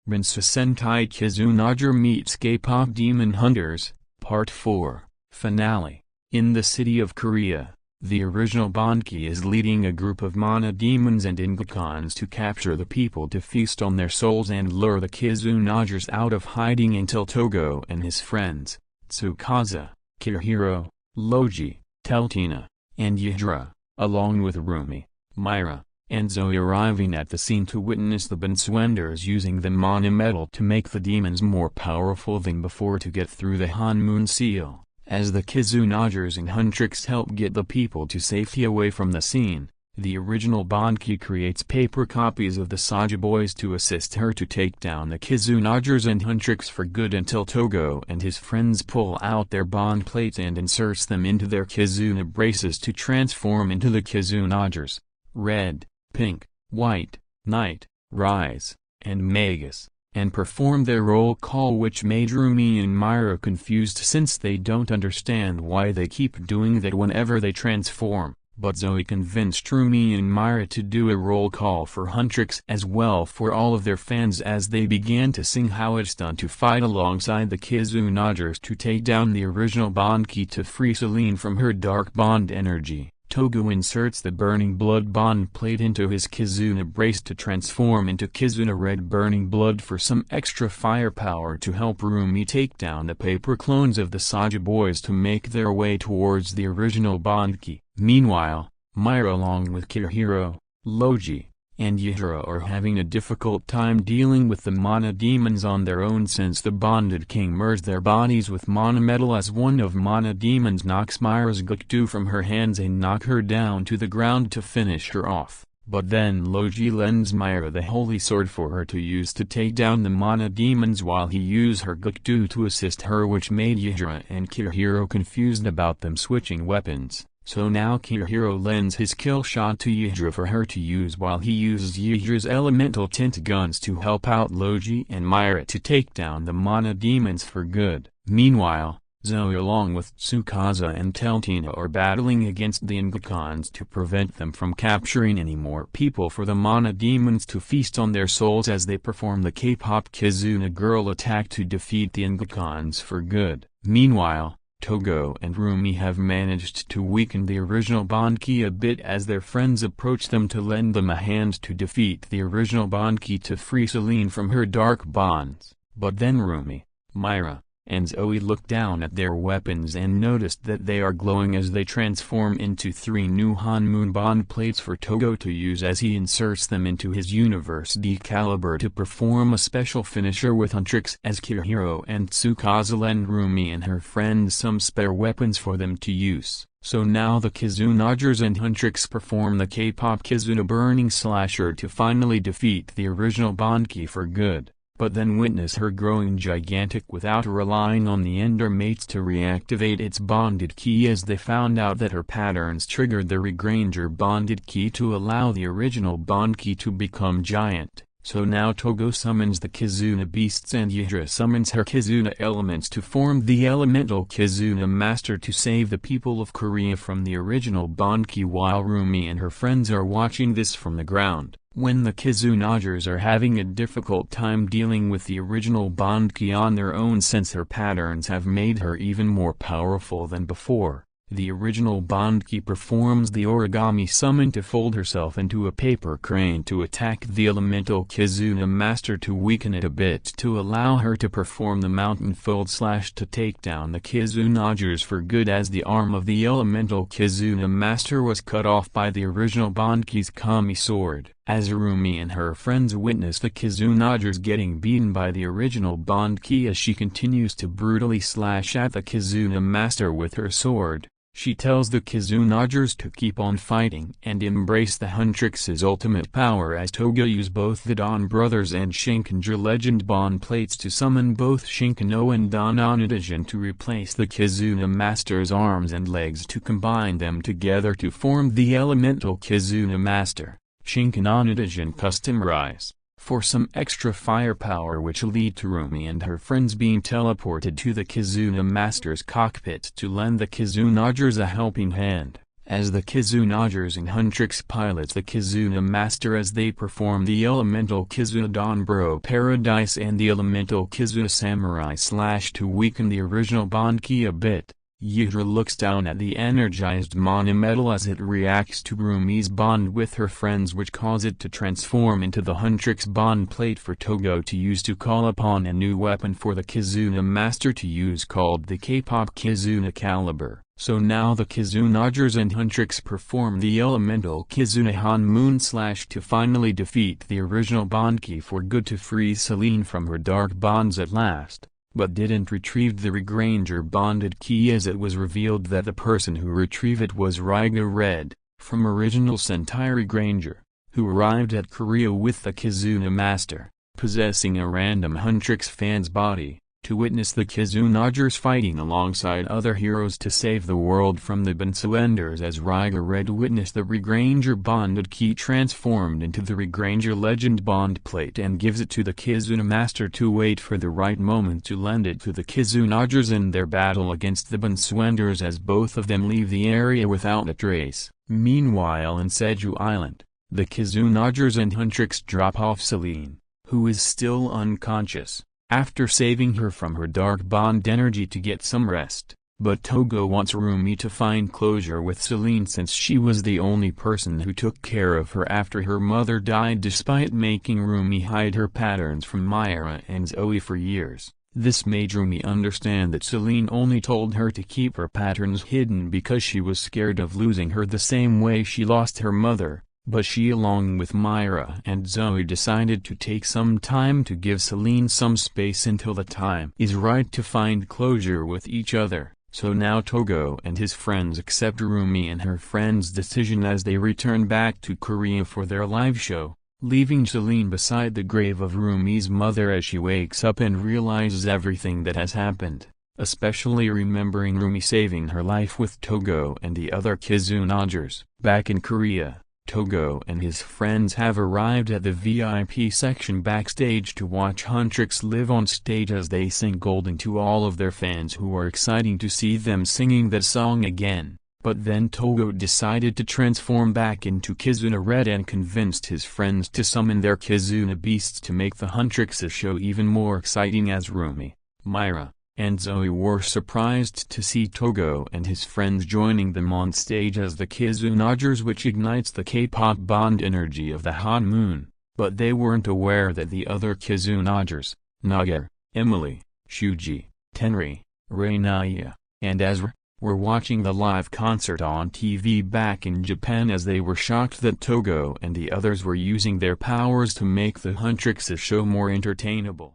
Bansou Sentai Kizunager meets K-pop Demon Hunters, Part 4, Finale. In the city of Korea, the original Bondki is leading a group of mana demons and ingekons to capture the people to feast on their souls and lure the Kizunagers out of hiding until Togo and his friends, Tsukasa, Kirihiro, Logi, Teltina, and Yidra, along with Rumi, Myra, and Zoe arriving at the scene to witness the Bansouenders using the mana metal to make the demons more powerful than before to get through the Hanmoon seal. As the Kizunagers and Huntrix help get the people to safety away from the scene, the original Bondki creates paper copies of the Saja boys to assist her to take down the Kizunagers and Huntrix for good until Togo and his friends pull out their bond plates and inserts them into their Kizuna braces to transform into the Kizunagers, Red, Pink, White, Night, Rise, and Magus, and perform their roll call, which made Rumi and Myra confused since they don't understand why they keep doing that whenever they transform, but Zoe convinced Rumi and Myra to do a roll call for Huntrix as well for all of their fans as they began to sing how it's done to fight alongside the Kizunagers to take down the original Bondki to free Celine from her dark bond energy. Togo inserts the burning blood bond plate into his Kizuna brace to transform into Kizuna Red burning blood for some extra firepower to help Rumi take down the paper clones of the Saja boys to make their way towards the original Bondki. Meanwhile, Myra along with Kirihiro, Logi, and Yidra are having a difficult time dealing with the mana demons on their own since the bonded king merged their bodies with mana metal as one of mana demons knocks Myra's Gukdu from her hands and knock her down to the ground to finish her off, but then Logi lends Myra the holy sword for her to use to take down the mana demons while he used her Gukdu to assist her, which made Yidra and Kirihiro confused about them switching weapons. So now Kirihiro lends his kill shot to Yidra for her to use while he uses Yidra's elemental tint guns to help out Logi and Myra to take down the mana demons for good. Meanwhile, Zoe along with Tsukasa and Teltina are battling against the ingekons to prevent them from capturing any more people for the mana demons to feast on their souls as they perform the K-pop Kizuna girl attack to defeat the ingekons for good. Meanwhile, Togo and Rumi have managed to weaken the original Bondki a bit as their friends approach them to lend them a hand to defeat the original Bondki to free Celine from her dark bonds. But then Rumi, Myra, and Zoe look down at their weapons and noticed that they are glowing as they transform into 3 new Hanmoon bond plates for Togo to use as he inserts them into his Universe D caliber to perform a special finisher with Huntrix as Kirihiro and Tsukasa lend Rumi and her friends some spare weapons for them to use. So now the Kizunagers and Huntrix perform the K-pop Kizuna burning slasher to finally defeat the original Bondki for good, but then witness her growing gigantic without relying on the Ender mates to reactivate its bonded key as they found out that her patterns triggered the Regranger bonded key to allow the original Bondki to become giant. So now Togo summons the Kizuna beasts and Yidra summons her Kizuna elements to form the Elemental Kizuna Master to save the people of Korea from the original Bondki while Rumi and her friends are watching this from the ground. When the Kizunagers are having a difficult time dealing with the original Bondki on their own since her patterns have made her even more powerful than before, the original Bondki performs the origami summon to fold herself into a paper crane to attack the Elemental Kizuna Master to weaken it a bit to allow her to perform the mountain fold slash to take down the Kizunagers for good as the arm of the Elemental Kizuna Master was cut off by the original Bondki's kami sword. As Rumi and her friends witness the Kizunagers getting beaten by the original Bondki as she continues to brutally slash at the Kizuna Master with her sword, she tells the Kizunagers to keep on fighting and embrace the Huntrix's ultimate power as Togo use both the Donbrothers and Shinkenger legend bond plates to summon both Shinkano and Donbrothers to replace the Kizuna Master's arms and legs to combine them together to form the Elemental Kizuna Master. Shinkenger customize for some extra firepower, which lead to Rumi and her friends being teleported to the Kizuna Master's cockpit to lend the Kizunagers a helping hand. as the Kizunagers and Huntrix pilots the Kizuna Master as they perform the Elemental Kizuna Donbro Paradise and the Elemental Kizuna Samurai Slash to weaken the original Bondki a bit. Yura looks down at the energized monometal as it reacts to Rumi's bond with her friends, which cause it to transform into the Huntrix bond plate for Togo to use to call upon a new weapon for the Kizuna Master to use called the K-pop Kizuna Caliber. So now the Kizunagers and Huntrix perform the Elemental Kizuna Han Moon Slash to finally defeat the original Bondki for good to free Celine from her dark bonds at last, but didn't retrieve the Regranger bonded key as it was revealed that the person who retrieved it was Origa Red, from original Sentai Regranger, who arrived at Korea with the Kizuna Master, possessing a random Huntrix fan's body, to witness the Kizunagers fighting alongside other heroes to save the world from the Bansouenders as Origa Red witnessed the Regranger bonded key transformed into the Regranger Legend bond plate and gives it to the Kizuna Master to wait for the right moment to lend it to the Kizunagers in their battle against the Bansouenders as both of them leave the area without a trace. Meanwhile in Seju Island, the Kizunagers and Huntrix drop off Celine, who is still unconscious, after saving her from her dark bond energy to get some rest, but Togo wants Rumi to find closure with Celine since she was the only person who took care of her after her mother died, despite making Rumi hide her patterns from Myra and Zoe for years. This made Rumi understand that Celine only told her to keep her patterns hidden because she was scared of losing her the same way she lost her mother. But she along with Myra and Zoe decided to take some time to give Celine some space until the time is right to find closure with each other. So now Togo and his friends accept Rumi and her friend's decision as they return back to Korea for their live show, leaving Celine beside the grave of Rumi's mother as she wakes up and realizes everything that has happened, especially remembering Rumi saving her life with Togo and the other Kizunagers. Back in Korea, Togo and his friends have arrived at the VIP section backstage to watch Huntrix live on stage as they sing Golden to all of their fans who are excited to see them singing that song again. But then Togo decided to transform back into Kizuna Red and convinced his friends to summon their Kizuna beasts to make the Huntrix show even more exciting as Rumi, Myra, and Zoe were surprised to see Togo and his friends joining them on stage as the Kizunagers, which ignites the K-pop bond energy of the Han Moon, but they weren't aware that the other Kizunagers, Nagar, Emily, Shuji, Tenri, Reinaya, and Ezra, were watching the live concert on TV back in Japan as they were shocked that Togo and the others were using their powers to make the Huntrix show more entertainable.